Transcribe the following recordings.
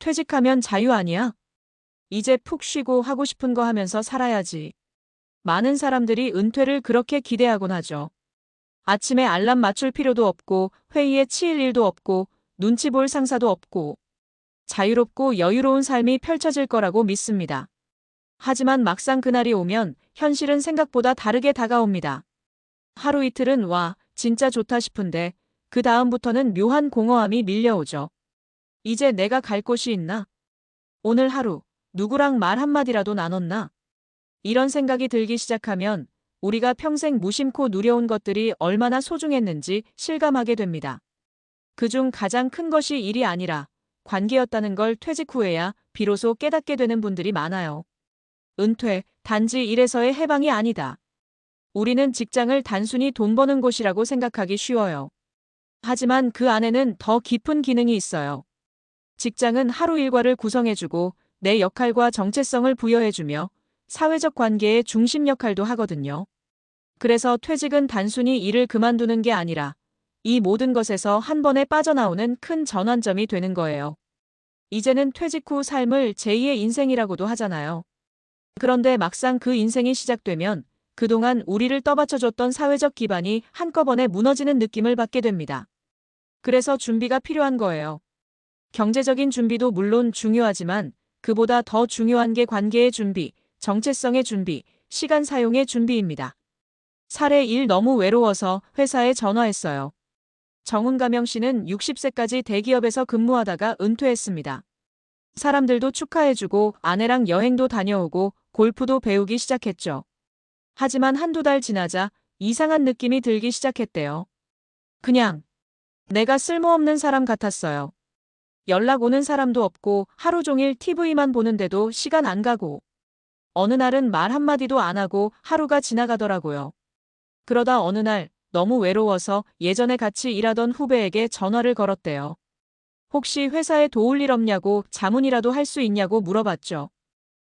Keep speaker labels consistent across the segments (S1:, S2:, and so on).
S1: 퇴직하면 자유 아니야? 이제 푹 쉬고 하고 싶은 거 하면서 살아야지. 많은 사람들이 은퇴를 그렇게 기대하곤 하죠. 아침에 알람 맞출 필요도 없고 회의에 치일 일도 없고 눈치 볼 상사도 없고 자유롭고 여유로운 삶이 펼쳐질 거라고 믿습니다. 하지만 막상 그날이 오면 현실은 생각보다 다르게 다가옵니다. 하루 이틀은 와, 진짜 좋다 싶은데 그 다음부터는 묘한 공허함이 밀려오죠. 이제 내가 갈 곳이 있나? 오늘 하루 누구랑 말 한마디라도 나눴나? 이런 생각이 들기 시작하면 우리가 평생 무심코 누려온 것들이 얼마나 소중했는지 실감하게 됩니다. 그중 가장 큰 것이 일이 아니라 관계였다는 걸 퇴직 후에야 비로소 깨닫게 되는 분들이 많아요. 은퇴, 단지 일에서의 해방이 아니다. 우리는 직장을 단순히 돈 버는 곳이라고 생각하기 쉬워요. 하지만 그 안에는 더 깊은 기능이 있어요. 직장은 하루 일과를 구성해주고 내 역할과 정체성을 부여해주며 사회적 관계의 중심 역할도 하거든요. 그래서 퇴직은 단순히 일을 그만두는 게 아니라 이 모든 것에서 한 번에 빠져나오는 큰 전환점이 되는 거예요. 이제는 퇴직 후 삶을 제2의 인생이라고도 하잖아요. 그런데 막상 그 인생이 시작되면 그동안 우리를 떠받쳐줬던 사회적 기반이 한꺼번에 무너지는 느낌을 받게 됩니다. 그래서 준비가 필요한 거예요. 경제적인 준비도 물론 중요하지만 그보다 더 중요한 게 관계의 준비, 정체성의 준비, 시간 사용의 준비입니다. 사례 1 너무 외로워서 회사에 전화했어요. 정은가명 씨는 60세까지 대기업에서 근무하다가 은퇴했습니다. 사람들도 축하해주고 아내랑 여행도 다녀오고 골프도 배우기 시작했죠. 하지만 한두 달 지나자 이상한 느낌이 들기 시작했대요. 그냥 내가 쓸모없는 사람 같았어요. 연락 오는 사람도 없고 하루 종일 TV만 보는데도 시간 안 가고 어느 날은 말 한마디도 안 하고 하루가 지나가더라고요. 그러다 어느 날 너무 외로워서 예전에 같이 일하던 후배에게 전화를 걸었대요. 혹시 회사에 도울 일 없냐고 자문이라도 할 수 있냐고 물어봤죠.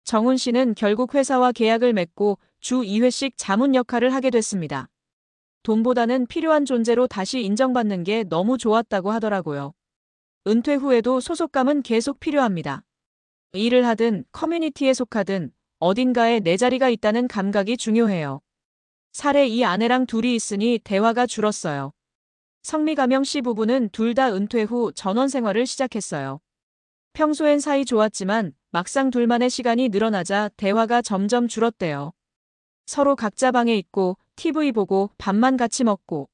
S1: 정훈 씨는 결국 회사와 계약을 맺고 주 2회씩 자문 역할을 하게 됐습니다. 돈보다는 필요한 존재로 다시 인정받는 게 너무 좋았다고 하더라고요. 은퇴 후에도 소속감은 계속 필요합니다. 일을 하든 커뮤니티에 속하든 어딘가에 내 자리가 있다는 감각이 중요해요. 사례 2 아내랑 둘이 있으니 대화가 줄었어요. 성미가명 씨 부부는 둘 다 은퇴 후 전원 생활을 시작했어요. 평소엔 사이 좋았지만 막상 둘만의 시간이 늘어나자 대화가 점점 줄었대요. 서로 각자 방에 있고 TV 보고 밥만 같이 먹고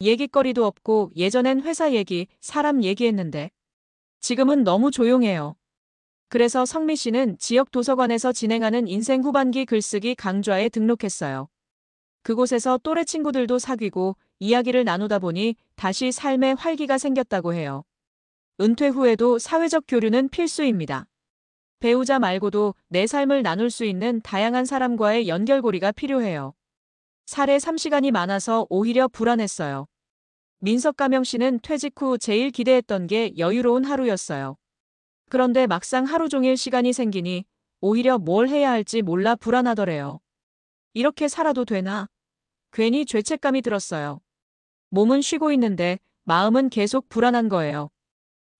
S1: 얘기거리도 없고 예전엔 회사 얘기, 사람 얘기했는데 지금은 너무 조용해요. 그래서 성미 씨는 지역 도서관에서 진행하는 인생 후반기 글쓰기 강좌에 등록했어요. 그곳에서 또래 친구들도 사귀고 이야기를 나누다 보니 다시 삶에 활기가 생겼다고 해요. 은퇴 후에도 사회적 교류는 필수입니다. 배우자 말고도 내 삶을 나눌 수 있는 다양한 사람과의 연결고리가 필요해요. 사례 3시간이 많아서 오히려 불안했어요. 민석가명 씨는 퇴직 후 제일 기대했던 게 여유로운 하루였어요. 그런데 막상 하루 종일 시간이 생기니 오히려 뭘 해야 할지 몰라 불안하더래요. 이렇게 살아도 되나? 괜히 죄책감이 들었어요. 몸은 쉬고 있는데 마음은 계속 불안한 거예요.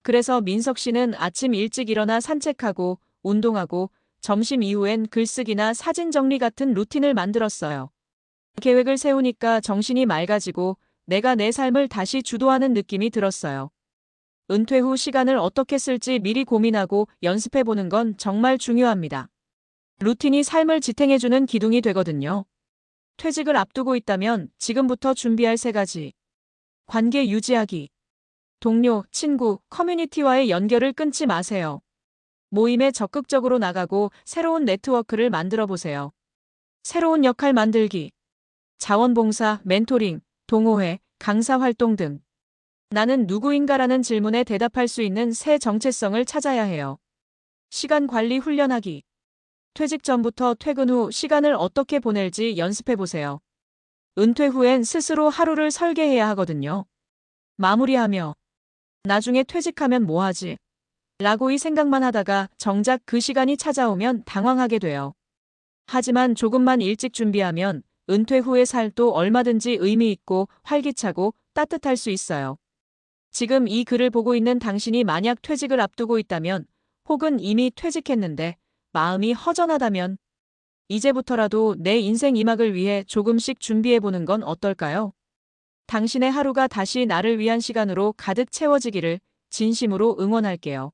S1: 그래서 민석 씨는 아침 일찍 일어나 산책하고 운동하고 점심 이후엔 글쓰기나 사진 정리 같은 루틴을 만들었어요. 계획을 세우니까 정신이 맑아지고 내가 내 삶을 다시 주도하는 느낌이 들었어요. 은퇴 후 시간을 어떻게 쓸지 미리 고민하고 연습해보는 건 정말 중요합니다. 루틴이 삶을 지탱해주는 기둥이 되거든요. 퇴직을 앞두고 있다면 지금부터 준비할 3가지. 관계 유지하기. 동료, 친구, 커뮤니티와의 연결을 끊지 마세요. 모임에 적극적으로 나가고 새로운 네트워크를 만들어 보세요. 새로운 역할 만들기. 자원봉사, 멘토링, 동호회, 강사 활동 등. 나는 누구인가라는 질문에 대답할 수 있는 새 정체성을 찾아야 해요. 시간 관리 훈련하기. 퇴직 전부터 퇴근 후 시간을 어떻게 보낼지 연습해 보세요. 은퇴 후엔 스스로 하루를 설계해야 하거든요. 마무리하며 나중에 퇴직하면 뭐 하지? 라고 이 생각만 하다가 정작 그 시간이 찾아오면 당황하게 돼요. 하지만 조금만 일찍 준비하면 은퇴 후의 삶도 얼마든지 의미 있고 활기차고 따뜻할 수 있어요. 지금 이 글을 보고 있는 당신이 만약 퇴직을 앞두고 있다면 혹은 이미 퇴직했는데 마음이 허전하다면 이제부터라도 내 인생 2막을 위해 조금씩 준비해보는 건 어떨까요? 당신의 하루가 다시 나를 위한 시간으로 가득 채워지기를 진심으로 응원할게요.